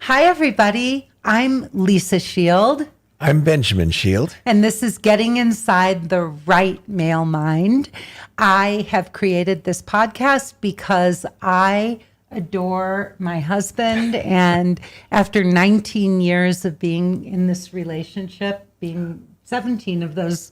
Hi, everybody. I'm Lisa Shield. I'm Benjamin Shield. And this is Getting Inside the Right Male Mind. I have created this podcast because I adore my husband. And after 19 years of being in this relationship, being 17 of those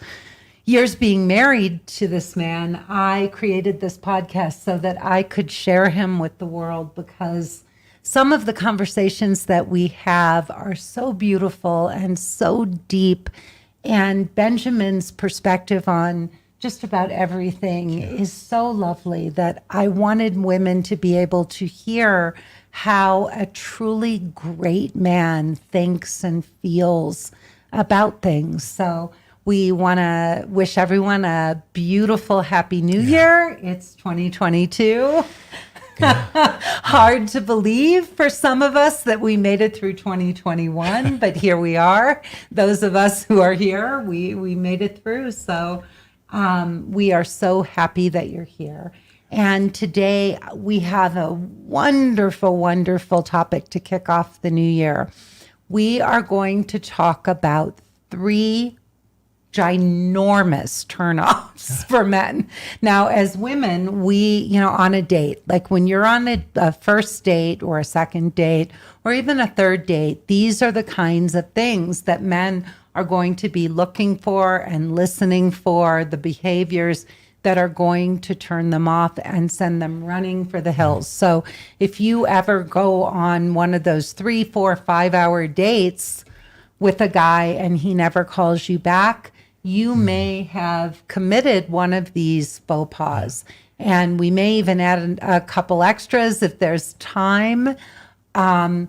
years being married to this man, I created this podcast so that I could share him with the world, because some of the conversations that we have are so beautiful and so deep. And Benjamin's perspective on just about everything is so lovely that I wanted women to be able to hear how a truly great man thinks and feels about things. So we want to wish everyone a beautiful, happy new year. It's 2022. Hard to believe for some of us that we made it through 2021, but here we are. Those of us who are here, we made it through. So we are so happy that you're here. And today we have a wonderful, wonderful topic to kick off the new year. We are going to talk about 3 ginormous turnoffs for men. Now, as women, we, on a date, like when you're on a first date or a second date or even a third date, these are the kinds of things that men are going to be looking for and listening for, the behaviors that are going to turn them off and send them running for the hills. So if you ever go on one of those 3, 4, 5-hour dates with a guy and he never calls you back, you may have committed one of these faux pas. And we may even add a couple extras if there's time. And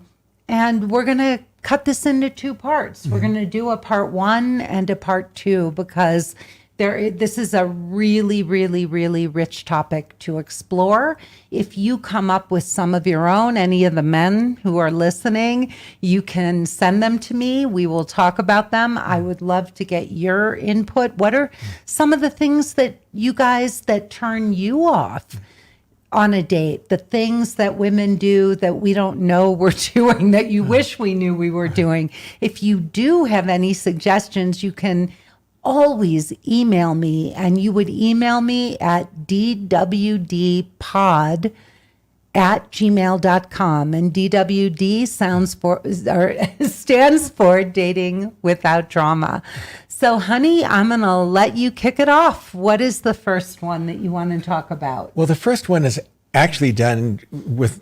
we're going to cut this into 2 parts. We're going to do a part 1 and a part 2, because this is a really, really, really rich topic to explore. If you come up with some of your own, any of the men who are listening, you can send them to me. We will talk about them. I would love to get your input. What are some of the things that you guys that turn you off on a date? The things that women do that we don't know we're doing, that you wish we knew we were doing. If you do have any suggestions, you can always email me, and you would email me at dwdpod@gmail.com. And DWD stands for Dating Without Drama. So, honey, I'm going to let you kick it off. What is the first one that you want to talk about? Well, the first one is actually done with,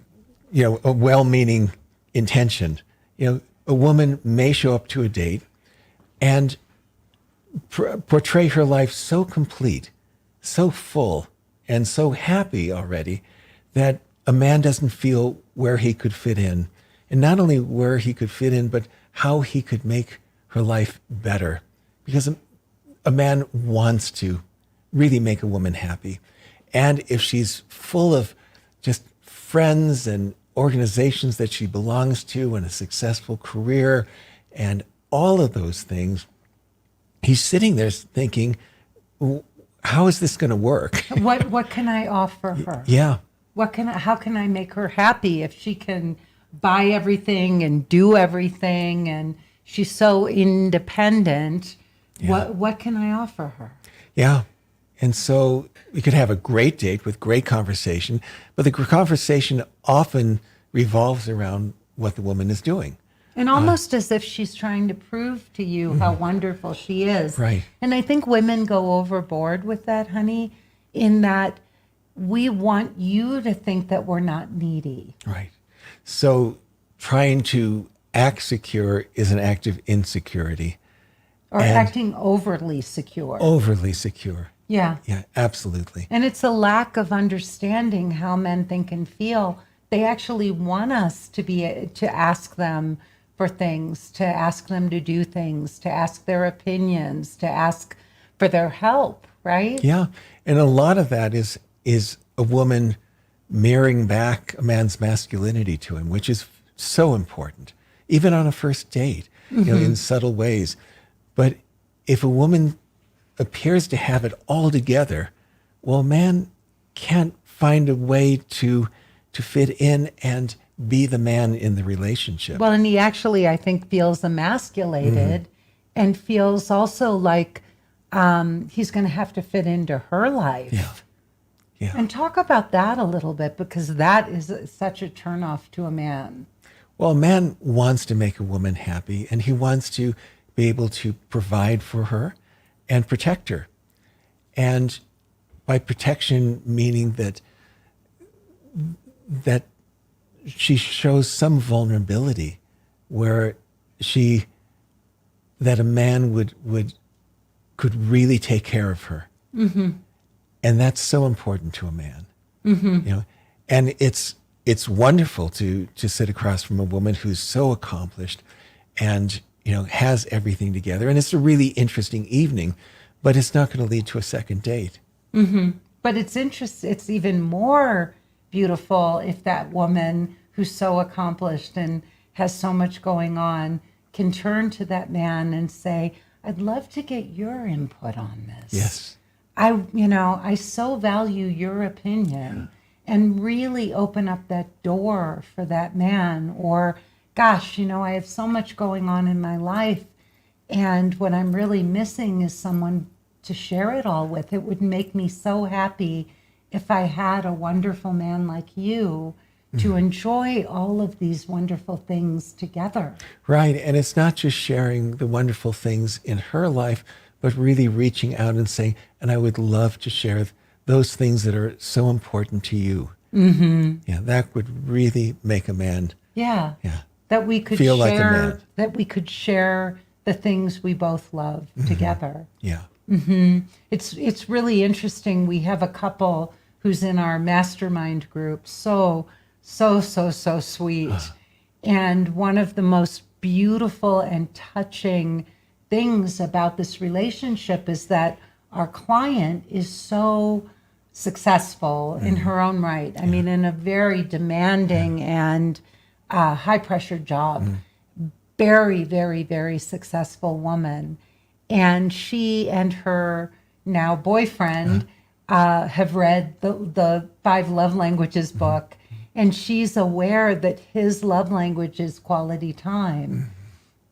a well-meaning intention. A woman may show up to a date and portray her life so complete, so full, and so happy already that a man doesn't feel where he could fit in. And not only where he could fit in, but how he could make her life better. Because a man wants to really make a woman happy. And if she's full of just friends and organizations that she belongs to and a successful career and all of those things, he's sitting there thinking, how is this going to work? What can I offer her? Yeah. How can I make her happy if she can buy everything and do everything and she's so independent? Yeah. What can I offer her? Yeah. And so we could have a great date with great conversation, but the conversation often revolves around what the woman is doing. And almost as if she's trying to prove to you how wonderful she is. Right. And I think women go overboard with that, honey, in that we want you to think that we're not needy. Right. So trying to act secure is an act of insecurity. Or acting overly secure. Overly secure. Yeah. Yeah, absolutely. And it's a lack of understanding how men think and feel. They actually want us to ask them for things, to ask them to do things, to ask their opinions, to ask for their help, right? Yeah. And a lot of that is a woman mirroring back a man's masculinity to him, which is so important, even on a first date, in subtle ways. But if a woman appears to have it all together, well, a man can't find a way to fit in and be the man in the relationship. Well, and he actually, I think, feels emasculated and feels also like he's going to have to fit into her life. Yeah. Yeah. And talk about that a little bit, because that is such a turnoff to a man. Well, a man wants to make a woman happy, and he wants to be able to provide for her and protect her. And by protection, meaning that she shows some vulnerability where that a man could really take care of her. Mm-hmm. And that's so important to a man. Mm-hmm. And it's wonderful to sit across from a woman who's so accomplished and, has everything together. And it's a really interesting evening, but it's not going to lead to a second date. Mm-hmm. But it's even more beautiful if that woman who's so accomplished and has so much going on can turn to that man and say, I'd love to get your input on this. Yes. I so value your opinion, and really open up that door for that man. Or, gosh, I have so much going on in my life, and what I'm really missing is someone to share it all with. It would make me so happy if I had a wonderful man like you to enjoy all of these wonderful things together. Right. And it's not just sharing the wonderful things in her life, but really reaching out and saying, and I would love to share those things that are so important to you. Mm-hmm. Yeah, that would really make a man. Yeah. Yeah. That we could feel share, like a man. That we could share the things we both love together. Yeah. Mm-hmm. It's really interesting. We have a couple who's in our mastermind group. So sweet. And one of the most beautiful and touching things about this relationship is that our client is so successful in her own right. I mean, in a very demanding and high pressure job. Very, very, very successful woman. And she and her now boyfriend have read the 5 Love Languages book. And she's aware that his love language is quality time.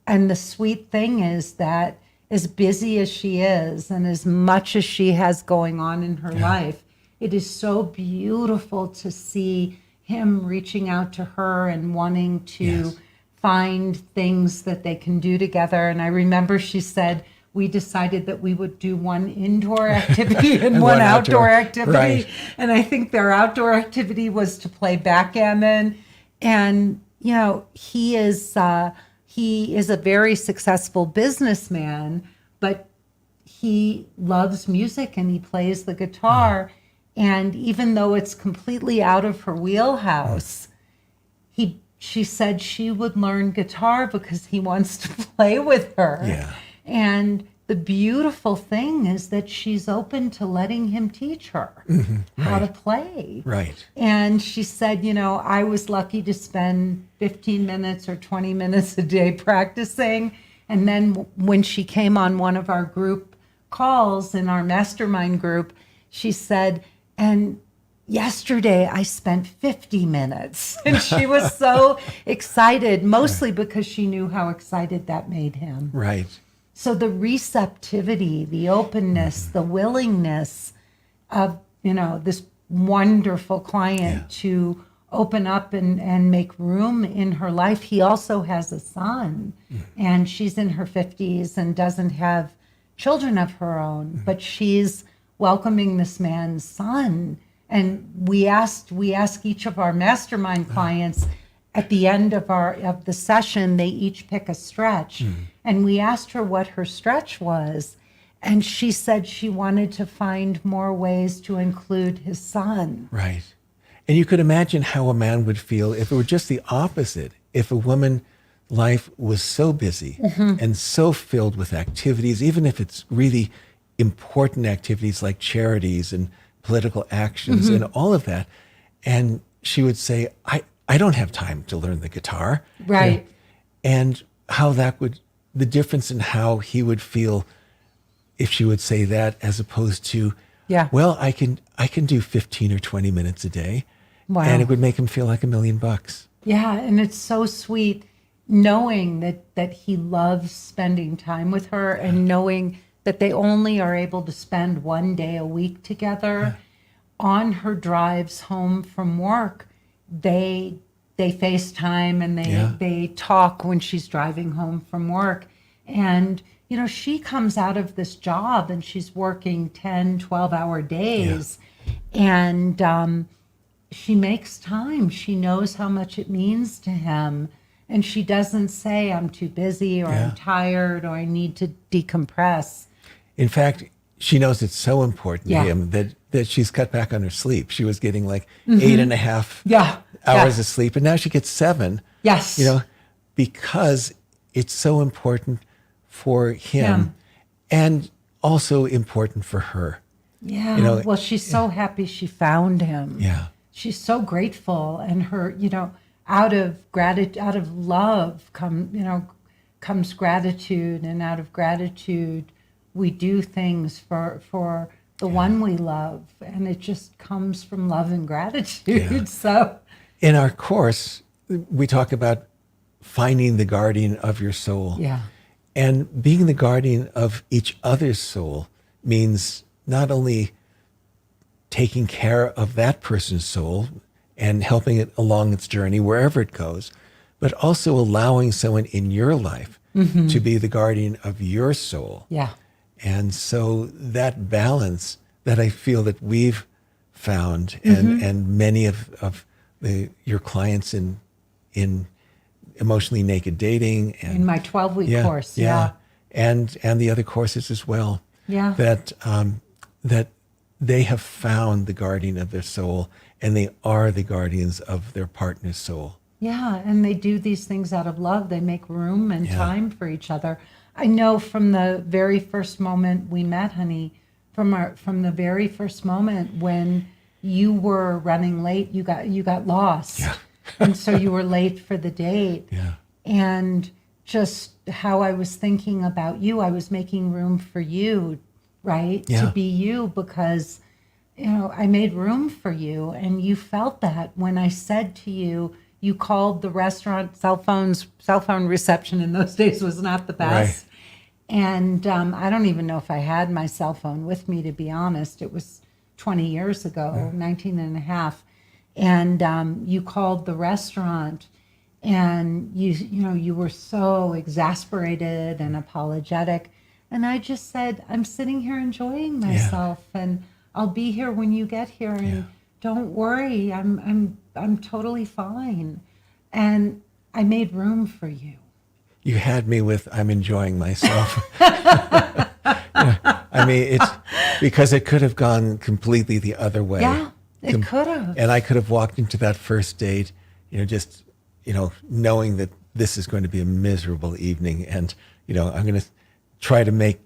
And the sweet thing is that as busy as she is and as much as she has going on in her life, it is so beautiful to see him reaching out to her and wanting to find things that they can do together. And I remember she said, we decided that we would do one indoor activity and one outdoor activity. Right. And I think their outdoor activity was to play backgammon. And, he is a very successful businessman, but he loves music and he plays the guitar. And even though it's completely out of her wheelhouse, she said she would learn guitar because he wants to play with her. Yeah. And the beautiful thing is that she's open to letting him teach her how to play. Right. And she said, I was lucky to spend 15 minutes or 20 minutes a day practicing. And then when she came on one of our group calls in our mastermind group, she said, and yesterday I spent 50 minutes. And she was so excited, mostly because she knew how excited that made him. Right. So the receptivity, the openness, the willingness of, this wonderful client to open up and make room in her life. He also has a son, and she's in her 50s and doesn't have children of her own, but she's welcoming this man's son. And we ask each of our mastermind clients at the end of the session, they each pick a stretch. And we asked her what her stretch was. And she said she wanted to find more ways to include his son. Right. And you could imagine how a man would feel if it were just the opposite. If a woman's life was so busy and so filled with activities, even if it's really important activities like charities and political actions and all of that. And she would say, I don't have time to learn the guitar. Right. And how the difference in how he would feel if she would say that, as opposed to, well, I can do 15 or 20 minutes a day. Wow. And it would make him feel like $1 million. Yeah, and it's so sweet knowing that he loves spending time with her and knowing that they only are able to spend 1 day a week together. On her drives home from work, they FaceTime and Yeah. they talk when she's driving home from work. And she comes out of this job and she's working 10, 12-hour days. And she makes time. She knows how much it means to him. And she doesn't say, I'm too busy or Yeah. I'm tired or I need to decompress. In fact, she knows it's so important Yeah. to him that she's cut back on her sleep. She was getting like 8.5 Yeah. hours Yeah. of sleep, and now she gets 7. Yes. Because it's so important for him Him. and also important for her. Yeah. Well, she's so happy she found him. Yeah. She's so grateful, and her, out of gratitude, out of love comes gratitude, and out of gratitude we do things for the one we love, and it just comes from love and gratitude. Yeah. So In our course, we talk about finding the guardian of your soul. yeah. And being the guardian of each other's soul means not only taking care of that person's soul and helping it along its journey, wherever it goes, but also allowing someone in your life to be the guardian of your soul. Yeah. And so that balance that I feel that we've found and many of your clients in emotionally naked dating and In my 12-week course. Yeah. and the other courses as well. Yeah. That they have found the guardian of their soul and they are the guardians of their partner's soul. Yeah, and they do these things out of love. They make room and Yeah. time for each other. I know from the very first moment we met, honey, from the very first moment when you were running late, you got lost. Yeah. And so you were late for the date. Yeah. And just how I was thinking about you, I was making room for you, right? Yeah. To be you, because I made room for you, and you felt that when I said to you, you called the restaurant cell phone reception in those days was not the best. Right. And I don't even know if I had my cell phone with me, to be honest. It was 20 years ago, 19 and a half. And you called the restaurant, and you were so exasperated and apologetic. And I just said, I'm sitting here enjoying myself, and I'll be here when you get here, and don't worry, I'm totally fine. And I made room for you. You had me with I'm enjoying myself. I mean, it's because it could have gone completely the other way. Yeah, it could have. And I could have walked into that first date, just knowing that this is going to be a miserable evening, and I'm going to try to make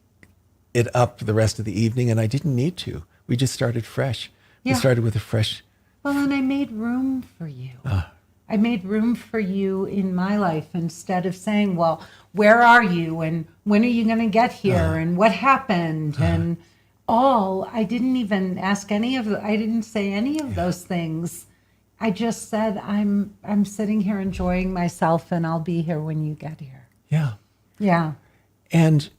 it up the rest of the evening, and I didn't need to. We just started fresh. Yeah. We started with a fresh. Well, and I made room for you. I made room for you in my life, instead of saying, well, where are you? And when are you going to get here? And what happened? And I didn't even ask I didn't say any of those things. I just said, I'm sitting here enjoying myself, and I'll be here when you get here. Yeah. Yeah. And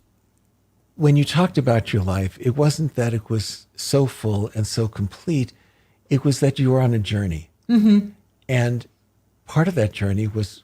when you talked about your life, it wasn't that it was so full and so complete. It was that you were on a journey. Mm-hmm. And part of that journey was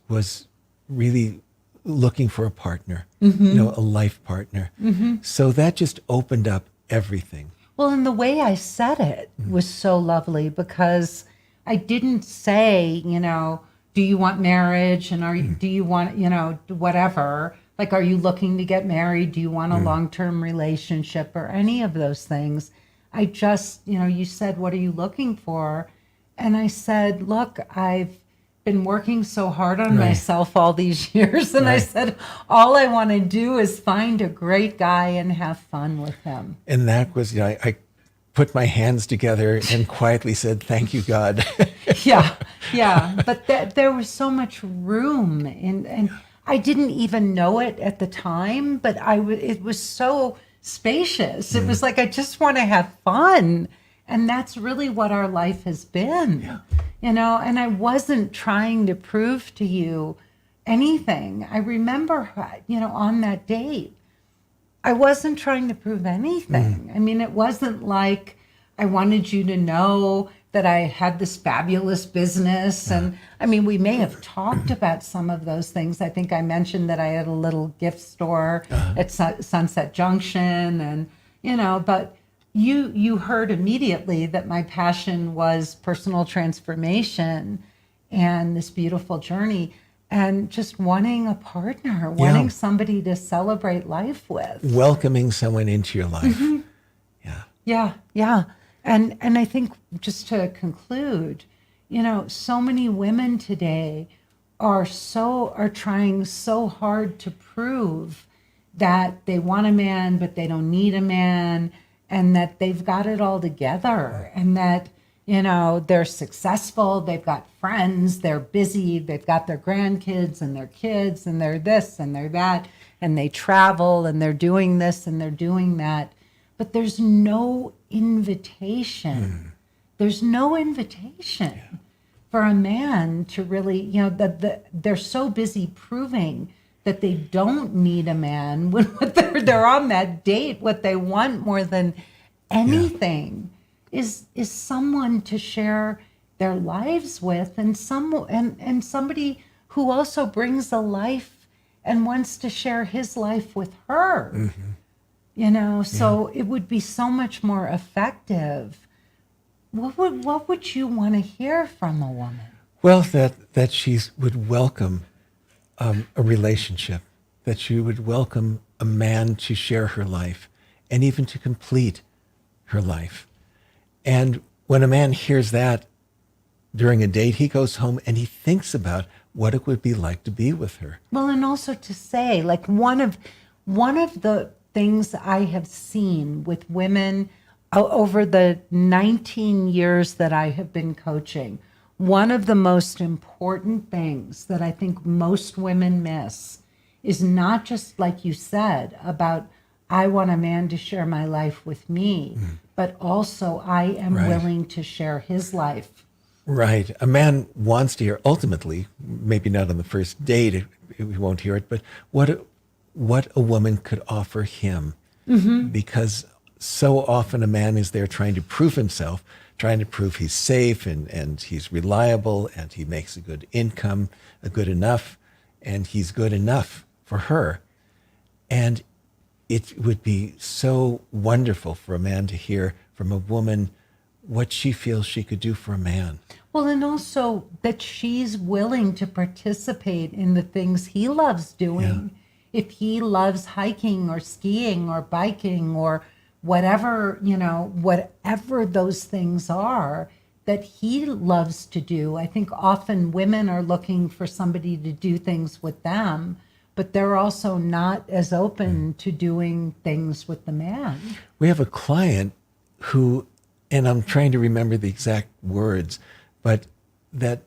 really looking for a partner, a life partner. Mm-hmm. So that just opened up everything. Well, and the way I said it was so lovely, because I didn't say, do you want marriage? And do you want, whatever? Like, are you looking to get married? Do you want a long-term relationship, or any of those things? I just, you said, what are you looking for? And I said, look, I've been working so hard on myself all these years. And I said, all I want to do is find a great guy and have fun with him. And that was, I put my hands together and quietly said, thank you, God. Yeah. But there was so much room, and I didn't even know it at the time, but it was so spacious. It was like, I just want to have fun. And that's really what our life has been, Yeah. and I wasn't trying to prove to you anything. I remember, on that date, I wasn't trying to prove anything. I mean, it wasn't like I wanted you to know that I had this fabulous business. And I mean, we may have talked about some of those things. I think I mentioned that I had a little gift store at Sunset Junction, and, but you heard immediately that my passion was personal transformation and this beautiful journey, and just wanting a partner, wanting somebody to celebrate life with. Welcoming someone into your life. Yeah. Yeah, yeah. And I think, just to conclude, so many women today are trying so hard to prove that they want a man, but they don't need a man, and that they've got it all together, and that, they're successful, they've got friends, they're busy, they've got their grandkids and their kids, and they're this and they're that, and they travel, and they're doing this and they're doing that. But there's no invitation. There's no invitation for a man to really, they're so busy proving that they don't need a man when they're on that date. What they want more than anything is someone to share their lives with, and somebody who also brings a life and wants to share his life with her. So it would be so much more effective. What would you want to hear from a woman? Well, that she would welcome a relationship, that she would welcome a man to share her life and even to complete her life. And when a man hears that during a date, he goes home and he thinks about what it would be like to be with her. Well, and also to say, like, one of the things I have seen with women over the 19 years that I have been coaching, one of the most important things that I think most women miss is not just, like you said, about I want a man to share my life with me, but also I am willing to share his life. Right. A man wants to hear, ultimately, maybe not on the first date, he won't hear it, but what a woman could offer him. Because so often a man is there trying to prove himself, trying to prove he's safe and he's reliable and he makes a good income, a good enough, and he's good enough for her. And it would be so wonderful for a man to hear from a woman what she feels she could do for a man. Well, and also that she's willing to participate in the things he loves doing. If he loves hiking or skiing or biking or whatever, whatever those things are that he loves to do. I think often women are looking for somebody to do things with them, but they're also not as open to doing things with the man. We have a client who, and I'm trying to remember the exact words, but that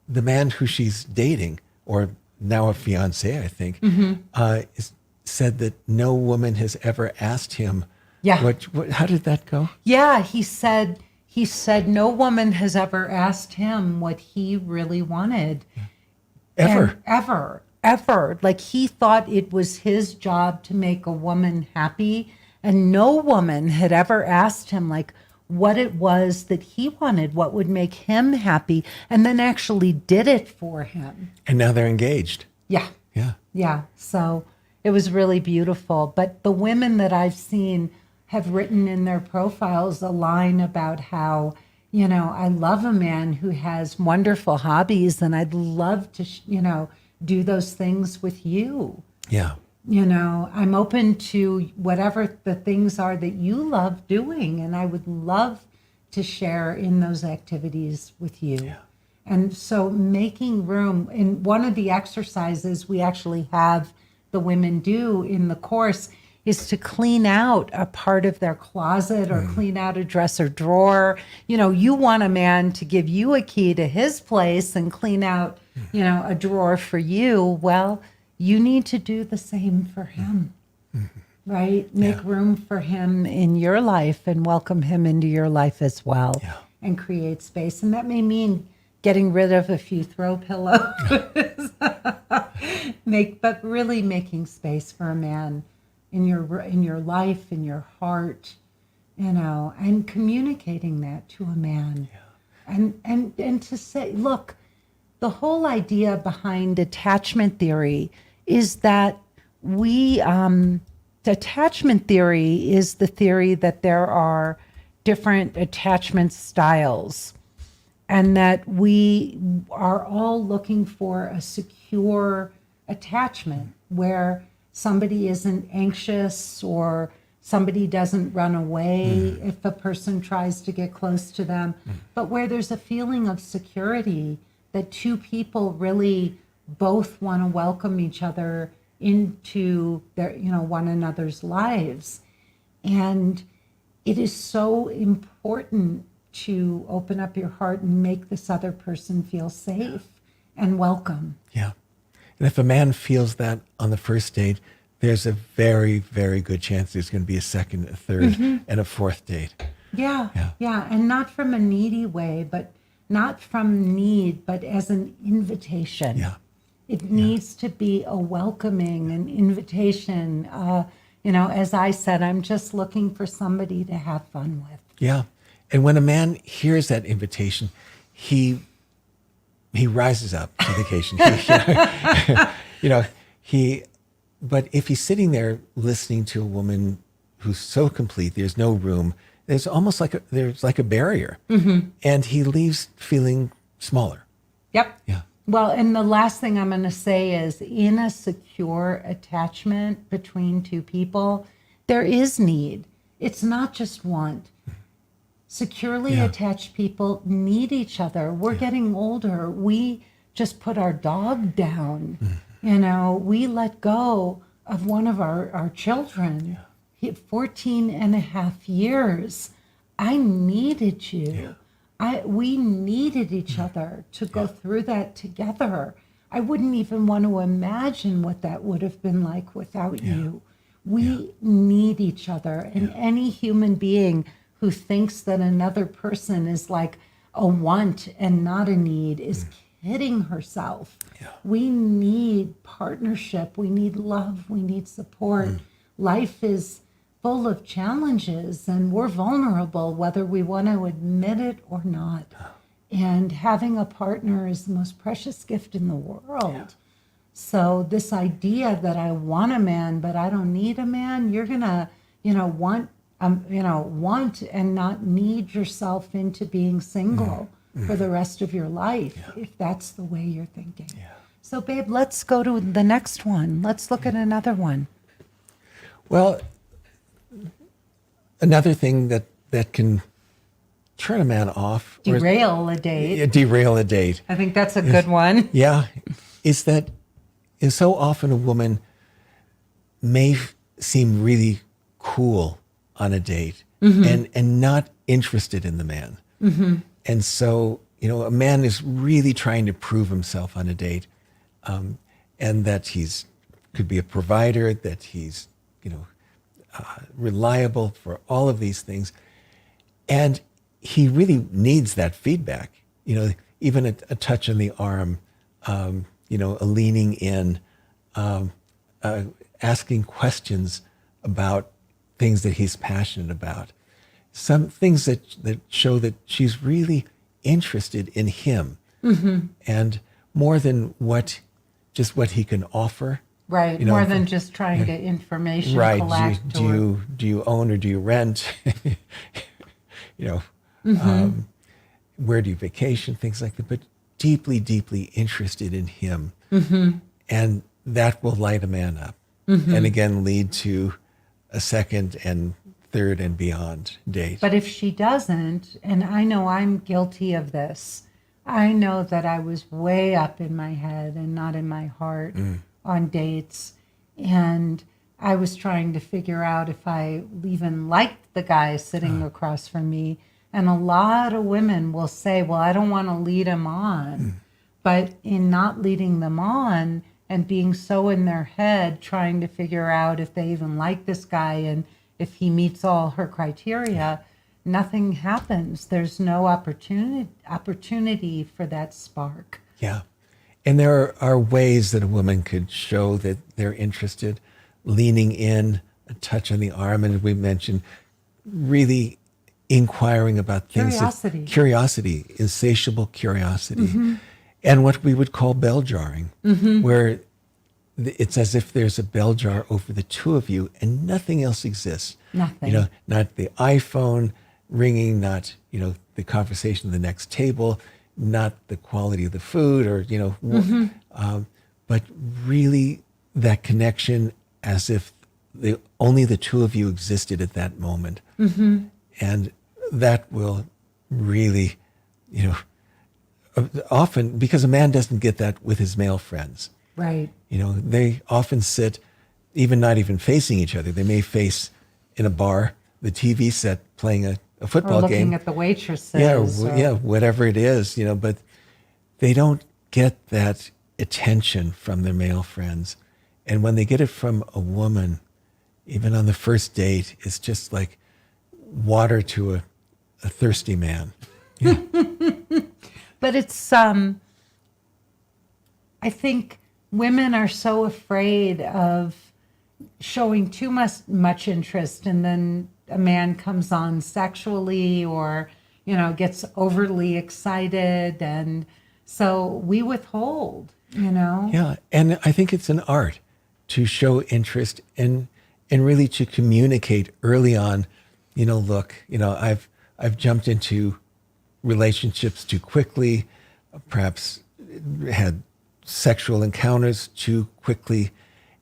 the man who she's dating, or now a fiance, I think, said that no woman has ever asked him. How did that go? Yeah, he said no woman has ever asked him what he really wanted. Ever. Ever. Like, he thought it was his job to make a woman happy, and no woman had ever asked him, like, what it was that he wanted, what would make him happy, and then actually did it for him. And now they're engaged. Yeah. So it was really beautiful. But the women that I've seen have written in their profiles a line about how, I love a man who has wonderful hobbies, and I'd love to, do those things with you. Yeah. I'm open to whatever the things are that you love doing, and I would love to share in those activities with you. Yeah. And so making room, in one of the exercises we actually have the women do in the course is to clean out a part of their closet or clean out a dresser drawer. You want a man to give you a key to his place and clean out, a drawer for you. Well, you need to do the same for him. right? Make room for him in your life and welcome him into your life as well, Yeah. and create space. And that may mean getting rid of a few throw pillows, but really making space for a man in your life, in your heart, and communicating that to a man. And to say, look, the whole idea behind attachment theory is that attachment theory is the theory that there are different attachment styles, and that we are all looking for a secure attachment where somebody isn't anxious or somebody doesn't run away if a person tries to get close to them, but where there's a feeling of security that two people really both want to welcome each other into their, one another's lives. And it is so important to open up your heart and make this other person feel safe and welcome. Yeah. And if a man feels that on the first date, there's a very, very good chance there's going to be a second, a third, and a fourth date. Yeah. And not from a needy way, but not from need, but as an invitation. Yeah. It needs to be a welcoming, an invitation. As I said, I'm just looking for somebody to have fun with. Yeah. And when a man hears that invitation, he rises up to the occasion. But if he's sitting there listening to a woman who's so complete, there's no room, there's almost like a barrier. And he leaves feeling smaller. Yep. Yeah. Well, and the last thing I'm going to say is, in a secure attachment between two people, there is need. It's not just want. Securely attached people need each other. We're getting older. We just put our dog down. We let go of one of our children. He had 14 and a half years. I needed you. We needed each other to go through that together. I wouldn't even want to imagine what that would have been like without you. We need each other. And any human being who thinks that another person is like a want and not a need is kidding herself. We need partnership. We need love. We need support. Life is full of challenges, and we're vulnerable whether we want to admit it or not. And having a partner is the most precious gift in the world. So this idea that I want a man but I don't need a man, you're gonna want and not need yourself into being single for the rest of your life if that's the way you're thinking. So babe, let's go to the next one. Let's look at another one. Well, another thing that can turn a man off. Derail a date. Derail a date. I think that's a good one. Yeah. Is so often a woman may seem really cool on a date and not interested in the man. And so, a man is really trying to prove himself on a date, and that could be a provider, that he's, reliable for all of these things. And he really needs that feedback, even a touch on the arm, a leaning in, asking questions about things that he's passionate about. Some things that show that she's really interested in him, and more than what he can offer. Right, more than just trying to information collect. Do you own or do you rent? Where do you vacation? Things like that. But deeply, deeply interested in him, and that will light a man up, and again lead to a second and third and beyond date. But if she doesn't, and I know I'm guilty of this, I know that I was way up in my head and not in my heart on dates. And I was trying to figure out if I even liked the guy sitting across from me. And a lot of women will say, well, I don't want to lead him on. But in not leading them on and being so in their head, trying to figure out if they even like this guy and if he meets all her criteria, nothing happens. There's no opportunity for that spark. Yeah. And there are ways that a woman could show that they're interested, leaning in, a touch on the arm, and as we mentioned, really inquiring about things. Curiosity, insatiable curiosity. And what we would call bell jarring, where it's as if there's a bell jar over the two of you and nothing else exists. Nothing. You know, not the iPhone ringing, not, you know, the conversation at the next table, not the quality of the food or, you know, but really that connection as if only the two of you existed at that moment. And that will really, you know, often, because a man doesn't get that with his male friends. Right. You know, they often sit, even not even facing each other. They may face in a bar, the TV set playing a football or looking game. at the waitresses. Yeah, whatever it is, you know, but they don't get that attention from their male friends. And when they get it from a woman, even on the first date, it's just like water to a thirsty man. Yeah. But it's, I think women are so afraid of showing too much interest, and then a man comes on sexually or, you know, gets overly excited. And so we withhold, you know? Yeah. And I think it's an art to show interest and really to communicate early on, you know, look, you know, I've jumped into relationships too quickly, perhaps had sexual encounters too quickly,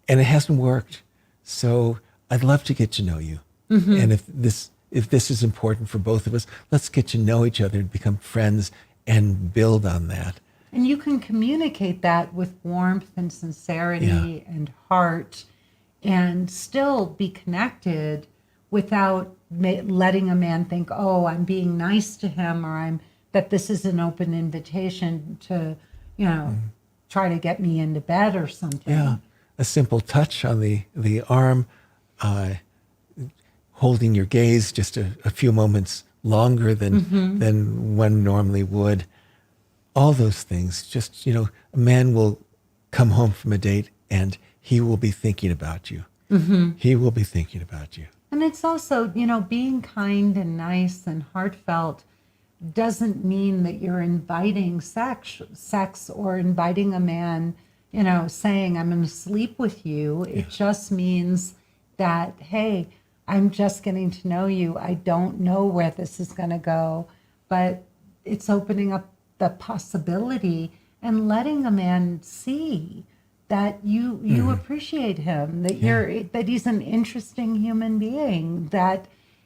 and it hasn't worked. So I'd love to get to know you. And if this is important for both of us, let's get to know each other and become friends and build on that. And you can communicate that with warmth and sincerity and heart and still be connected without letting a man think, oh, I'm being nice to him, or that this is an open invitation to, you know, try to get me into bed or something. Yeah. A simple touch on the arm, holding your gaze just a few moments longer than one normally would. All those things, just, you know, a man will come home from a date and he will be thinking about you. He will be thinking about you. And it's also, you know, being kind and nice and heartfelt doesn't mean that you're inviting sex or inviting a man, you know, saying, I'm going to sleep with you. It just means that, hey, I'm just getting to know you. I don't know where this is going to go, but it's opening up the possibility and letting a man see that you appreciate him, that that he's an interesting human being, that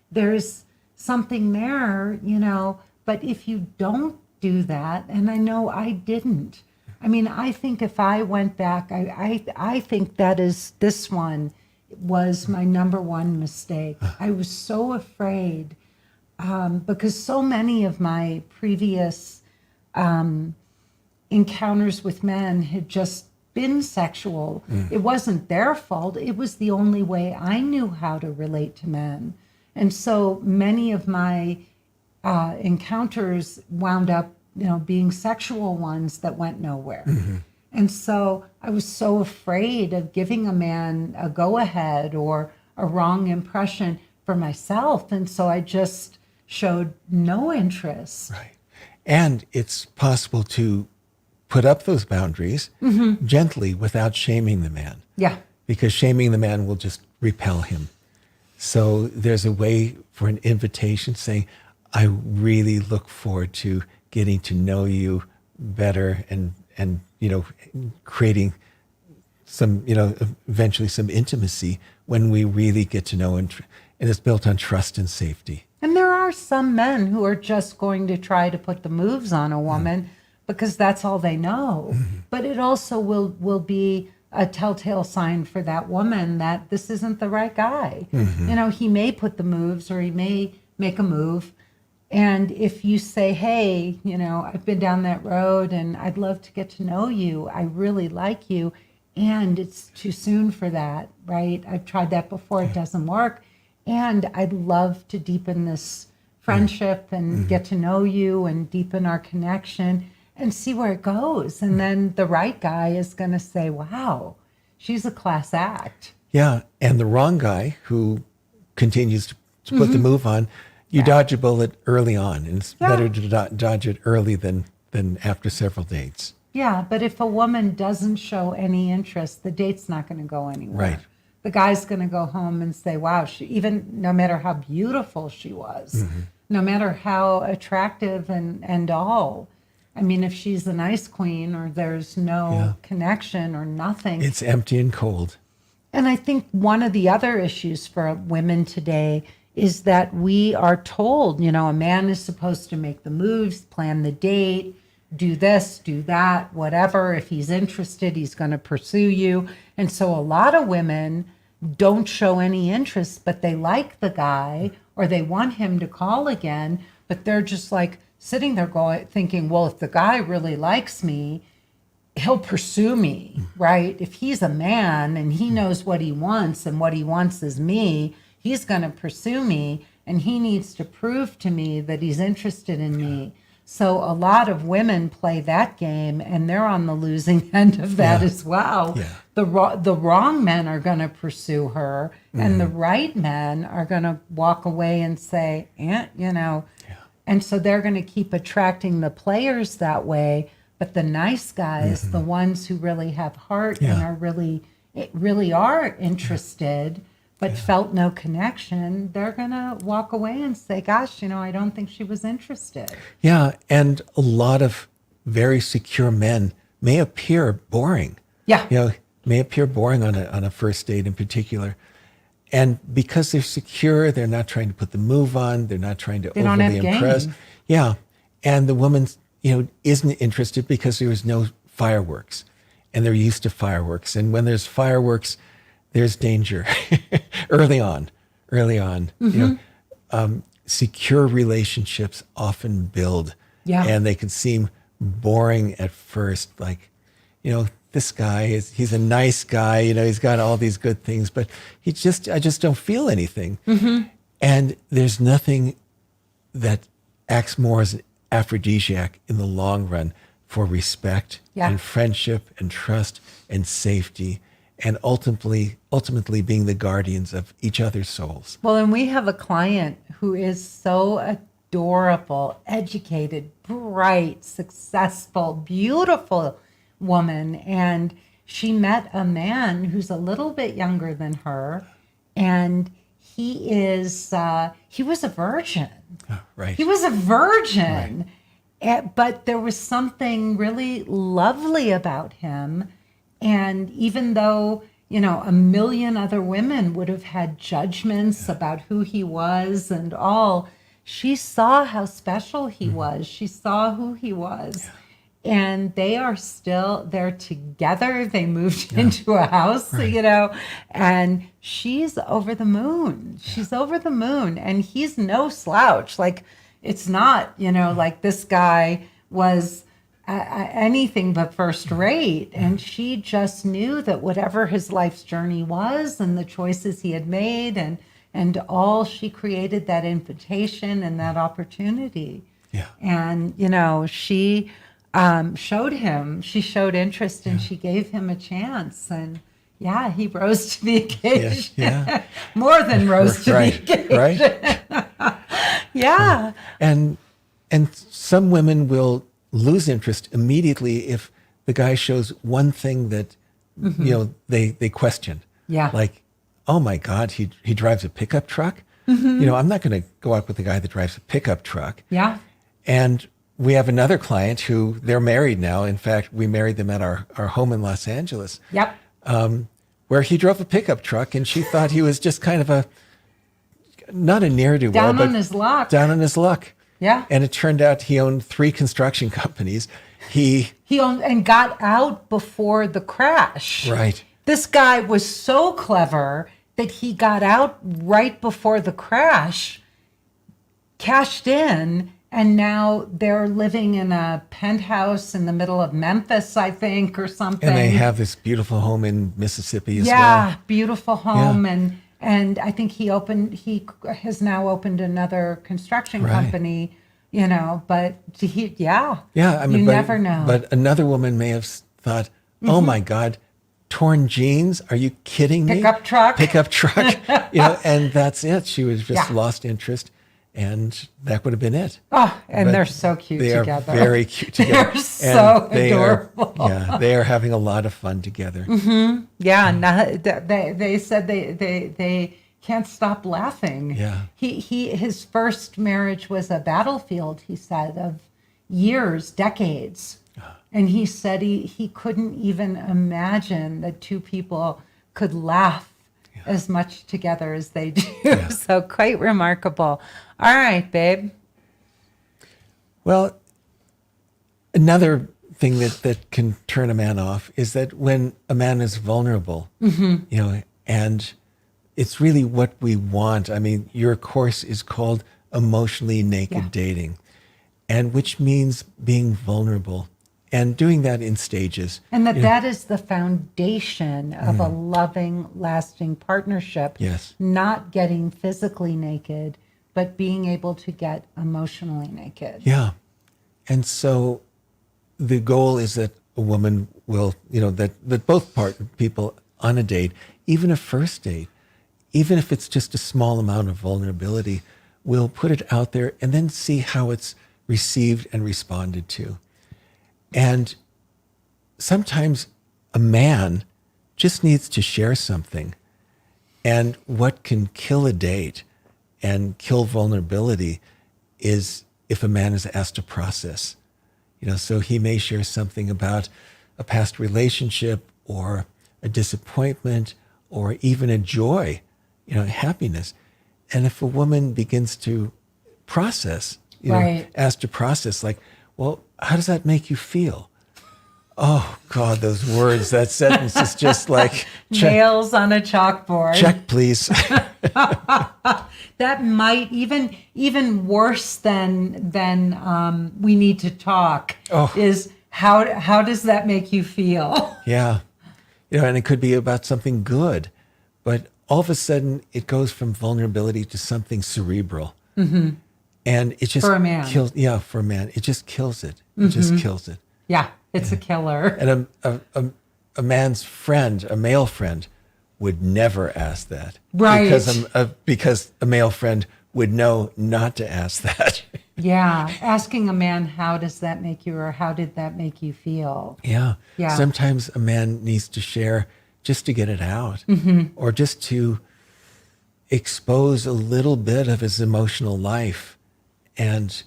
there's something there, you know. But if you don't do that, and I know I didn't. I mean, I think if I went back, I think this one was my number one mistake. I was so afraid because so many of my previous encounters with men had just been sexual. It wasn't their fault. It was the only way I knew how to relate to men. And so many of my encounters wound up, you know, being sexual ones that went nowhere. And so I was so afraid of giving a man a go-ahead or a wrong impression for myself. And so I just showed no interest. Right. And it's possible to put up those boundaries gently without shaming the man. Yeah. Because shaming the man will just repel him. So there's a way for an invitation saying, I really look forward to getting to know you better and you know, creating some, you know, eventually some intimacy when we really get to know, and it's built on trust and safety. And there are some men who are just going to try to put the moves on a woman because that's all they know. But it also will be a telltale sign for that woman that this isn't the right guy. You know, he may put the moves or he may make a move. And if you say, hey, you know, I've been down that road and I'd love to get to know you, I really like you, and it's too soon for that, right? I've tried that before, it doesn't work. And I'd love to deepen this friendship and get to know you and deepen our connection and see where it goes. And then the right guy is going to say, wow, she's a class act. Yeah. And the wrong guy who continues to put the move on, you dodge a bullet early on. And it's better to dodge it early than after several dates. Yeah, but if a woman doesn't show any interest, the date's not going to go anywhere. Right. The guy's going to go home and say, wow, even no matter how beautiful she was, no matter how attractive and all. I mean, if she's an ice queen or there's no connection or nothing. It's empty and cold. And I think one of the other issues for women today is that we are told, a man is supposed to make the moves, plan the date, do this, do that, whatever. If he's interested, he's going to pursue you. And so a lot of women don't show any interest, but they like the guy or they want him to call again, but they're just like sitting there thinking, well, if the guy really likes me, he'll pursue me, right? If he's a man and he knows what he wants and what he wants is me, he's going to pursue me and he needs to prove to me that he's interested in me. So a lot of women play that game and they're on the losing end of that as well. Yeah. The wrong men are going to pursue her and the right men are going to walk away and say, and so they're going to keep attracting the players that way. But the nice guys, the ones who really have heart and are really are interested, but felt no connection, they're going to walk away and say, gosh, I don't think she was interested. Yeah. And a lot of very secure men may appear boring. Yeah. May appear boring on a first date in particular. And because they're secure, they're not trying to put the move on. They're not trying to overly impress. Game. Yeah. And the woman, isn't interested because there was no fireworks and they're used to fireworks. And when there's fireworks, there's danger early on. Secure relationships often build and they can seem boring at first. Like, this guy he's a nice guy, he's got all these good things, but I just don't feel anything. And there's nothing that acts more as an aphrodisiac in the long run for respect and friendship and trust and safety and ultimately being the guardians of each other's souls. Well, and we have a client who is so adorable, educated, bright, successful, beautiful woman. And she met a man who's a little bit younger than her. And he was a virgin. Oh, right. He was a virgin. Right. But there was something really lovely about him. And even though, a million other women would have had judgments about who he was and all, she saw how special he was. She saw who he was. Yeah. And they're together. They moved into a house, and she's over the moon. She's over the moon. And he's no slouch. Like, it's not, like this guy was anything but first rate. And she just knew that whatever his life's journey was and the choices he had made and all, she created that invitation and that opportunity. Yeah. And, she showed interest and she gave him a chance. And he rose to the occasion. Yeah. More than rose to the occasion. Right. Yeah. And some women will lose interest immediately if the guy shows one thing that, they question. Yeah. Like, oh my God, he drives a pickup truck. I'm not going to go out with a guy that drives a pickup truck. Yeah. And we have another client who they're married now. In fact, we married them at our home in Los Angeles. Yep. Where he drove a pickup truck and she thought he was just kind of not a ne'er-do-well, but down on his luck. Down on his luck. Yeah. And it turned out he owned 3 construction companies. He owned and got out before the crash. Right. This guy was so clever that he got out right before the crash, cashed in, And now they're living in a penthouse in the middle of Memphis, I think, or something. And they have this beautiful home in Mississippi as well. Yeah, beautiful home. And I think he has now opened another construction Right. company, but Yeah, I mean, you but, never know. But another woman may have thought, "Oh my God, torn jeans? Are you kidding me? Pickup truck." Pickup truck." And that's it. She was just Yeah. lost interest, and that would have been it. Oh, and But they're so cute they together. are very cute together. They're so And they adorable. they are having a lot of fun together. Yeah, they said they can't stop laughing. Yeah. His first marriage was a battlefield, he said, of years, decades. And he said he couldn't even imagine that two people could laugh as much together as they do. Yeah. So quite remarkable. All right, babe. Well, another thing that can turn a man off is that when a man is vulnerable, and it's really what we want. I mean, your course is called Emotionally Naked Dating, and which means being vulnerable and doing that in stages. And that is the foundation of a loving, lasting partnership. Yes. Not getting physically naked, but being able to get emotionally naked. Yeah. And so the goal is that a woman will, that both people on a date, even a first date, even if it's just a small amount of vulnerability, will put it out there and then see how it's received and responded to. And sometimes a man just needs to share something. And what can kill a date and kill vulnerability is if a man is asked to process. So he may share something about a past relationship or a disappointment or even a joy, happiness. And if a woman begins to process, Right. asked to process, like, well, how does that make you feel? Oh God, those words, that sentence is just like, Nails on a chalkboard. check, please. That might even worse than we need to talk is how does that make you feel? Yeah. And it could be about something good, but all of a sudden it goes from vulnerability to something cerebral. Mm-hmm. And it just For a man. kills. Yeah, for a man, it just kills it. It just kills it. Yeah, it's a killer. And a man's friend, a male friend, would never ask that. Right. Because a male friend would know not to ask that. Yeah, asking a man, how does that make you, or how did that make you feel? Yeah. Yeah. Sometimes a man needs to share just to get it out, or just to expose a little bit of his emotional life, and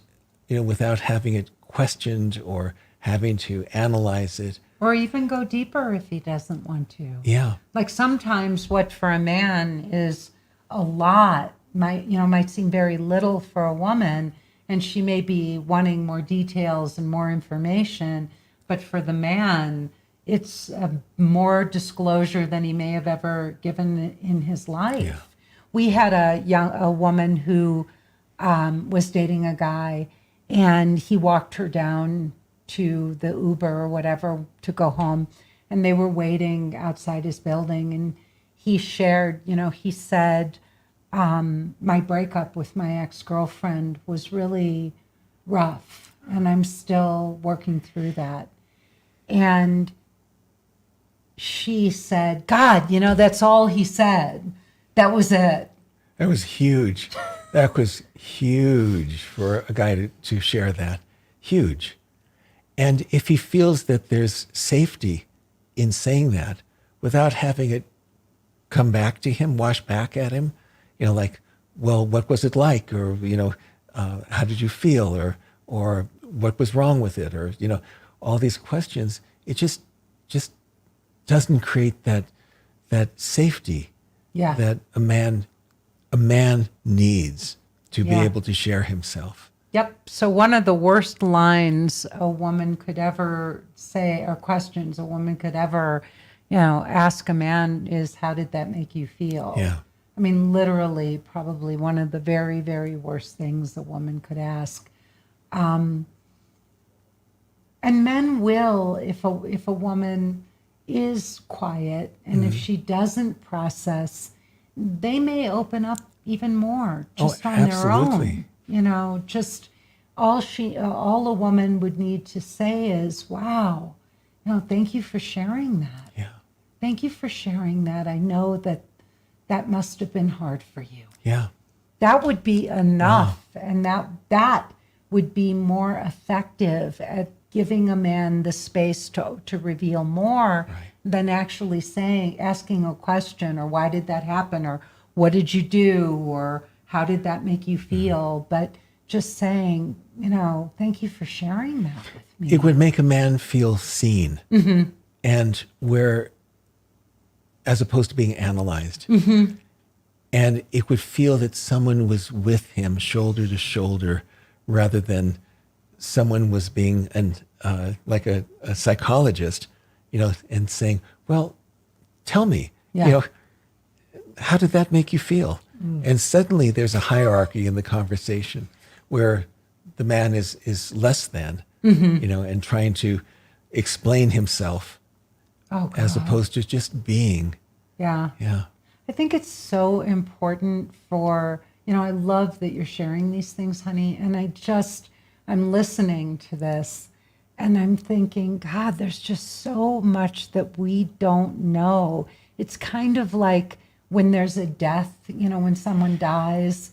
without having it questioned or having to analyze it. Or even go deeper if he doesn't want to. Yeah. Like sometimes what for a man is a lot might seem very little for a woman, and she may be wanting more details and more information, but for the man, it's more disclosure than he may have ever given in his life. Yeah. We had a woman who was dating a guy, and he walked her down to the Uber or whatever to go home, and they were waiting outside his building, and he shared, he said, my breakup with my ex-girlfriend was really rough, and I'm still working through that. And she said, God, that's all he said. That was it. That was huge. That was huge for a guy to share that. Huge. And if he feels that there's safety in saying that without having it come back to him, wash back at him, like, well, what was it like? Or, how did you feel? Or what was wrong with it? Or, all these questions, it just doesn't create that safety that a man needs to be able to share himself. Yep. So one of the worst lines a woman could ever say, or questions a woman could ever, ask a man is, how did that make you feel? Yeah. I mean, literally, probably one of the very, very worst things a woman could ask. And men will, if a woman is quiet and if she doesn't process, they may open up even more just on their own. You know, just all a woman would need to say is, "Wow, you know, thank you for sharing that. Yeah. Thank you for sharing that. I know that must have been hard for you." Yeah. That would be enough, and that would be more effective at giving a man the space to reveal more than actually asking a question, or why did that happen, or what did you do, or how did that make you feel? But just saying, you know, thank you for sharing that with me. It would make a man feel seen, and where, as opposed to being analyzed. And it would feel that someone was with him shoulder to shoulder rather than someone was being like a psychologist, you know, and saying, well, tell me, you know, how did that make you feel? And suddenly there's a hierarchy in the conversation where the man is less than, you know, and trying to explain himself as opposed to just being. Yeah. Yeah. I think it's so important for, you know, I love that you're sharing these things, honey. And I'm listening to this and I'm thinking, God, there's just so much that we don't know. It's kind of like when there's a death, you know, when someone dies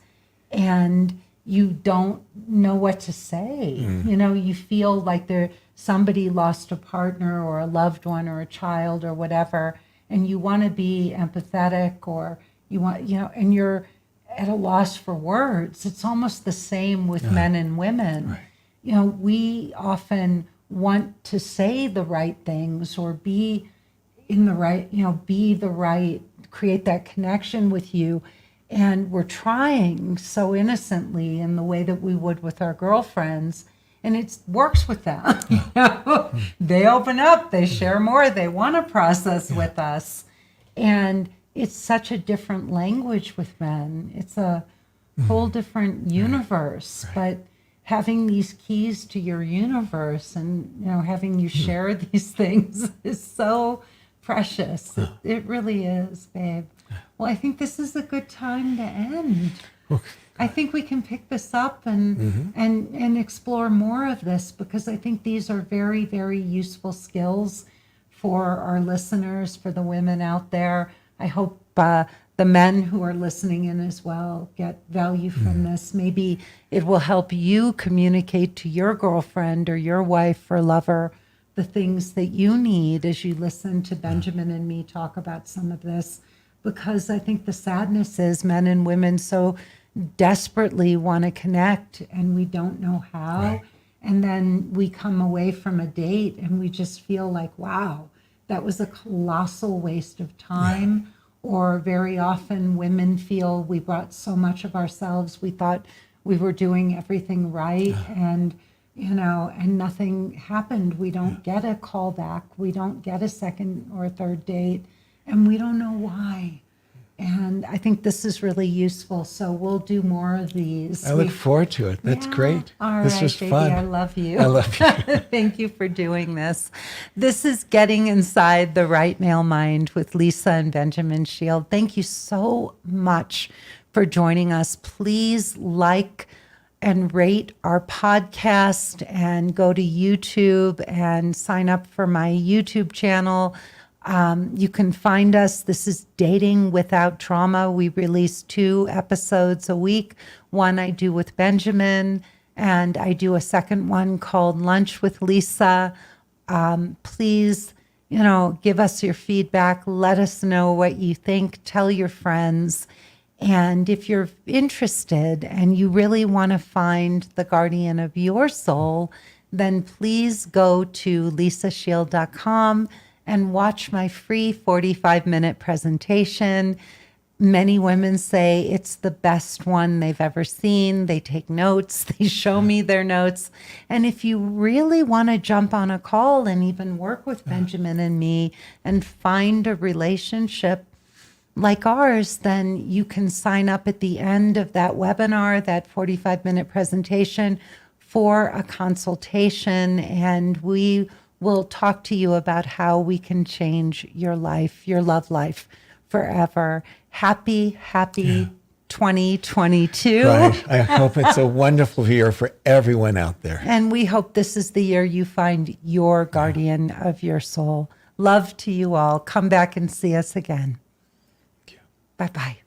and you don't know what to say. You know, you feel like somebody lost a partner or a loved one or a child or whatever, and you want to be empathetic, or you want, you know, and you're at a loss for words. It's almost the same with men and women. You know, we often want to say the right things or be in the right, you know, create that connection with you. And we're trying so innocently in the way that we would with our girlfriends, and it works with them. You know? They open up, they share more, they want to process with us. And it's such a different language with men. It's a whole different universe. But having these keys to your universe and, you know, having you share these things is so precious. It really is, babe. Well, I think this is a good time to end. I think we can pick this up and explore more of this, because I think these are very, very useful skills for our listeners, for the women out there. I hope the men who are listening in as well get value from this. Maybe it will help you communicate to your girlfriend or your wife or lover the things that you need as you listen to Benjamin and me talk about some of this. Because I think the sadness is men and women so desperately want to connect and we don't know how. And then we come away from a date and we just feel like, wow, that was a colossal waste of time. Or very often women feel we brought so much of ourselves, we thought we were doing everything right, and, you know, and nothing happened. We don't get a call back. We don't get a second or third date, and we don't know why. And I think this is really useful. So we'll do more of these. I look forward to it. That's great. All this right, was baby, fun. I love you. I love you. Thank you for doing this. This is Getting Inside the Right Male Mind with Lisa and Benjamin Shield. Thank you so much for joining us. Please like and rate our podcast and go to YouTube and sign up for my YouTube channel. You can find us. This is Dating Without Trauma. We release 2 episodes a week. One I do with Benjamin, and I do a second one called Lunch with Lisa. Please, you know, give us your feedback. Let us know what you think. Tell your friends. And if you're interested and you really want to find the guardian of your soul, then please go to lisashield.com and watch my free 45-minute presentation. Many women say it's the best one they've ever seen. They take notes. They show me their notes. And if you really want to jump on a call and even work with Benjamin and me and find a relationship like ours, then you can sign up at the end of that webinar, that 45-minute presentation, for a consultation, and we will talk to you about how we can change your life, your love life forever. Happy 2022. Right. I hope it's a wonderful year for everyone out there. And we hope this is the year you find your guardian of your soul. Love to you all. Come back and see us again. Bye-bye.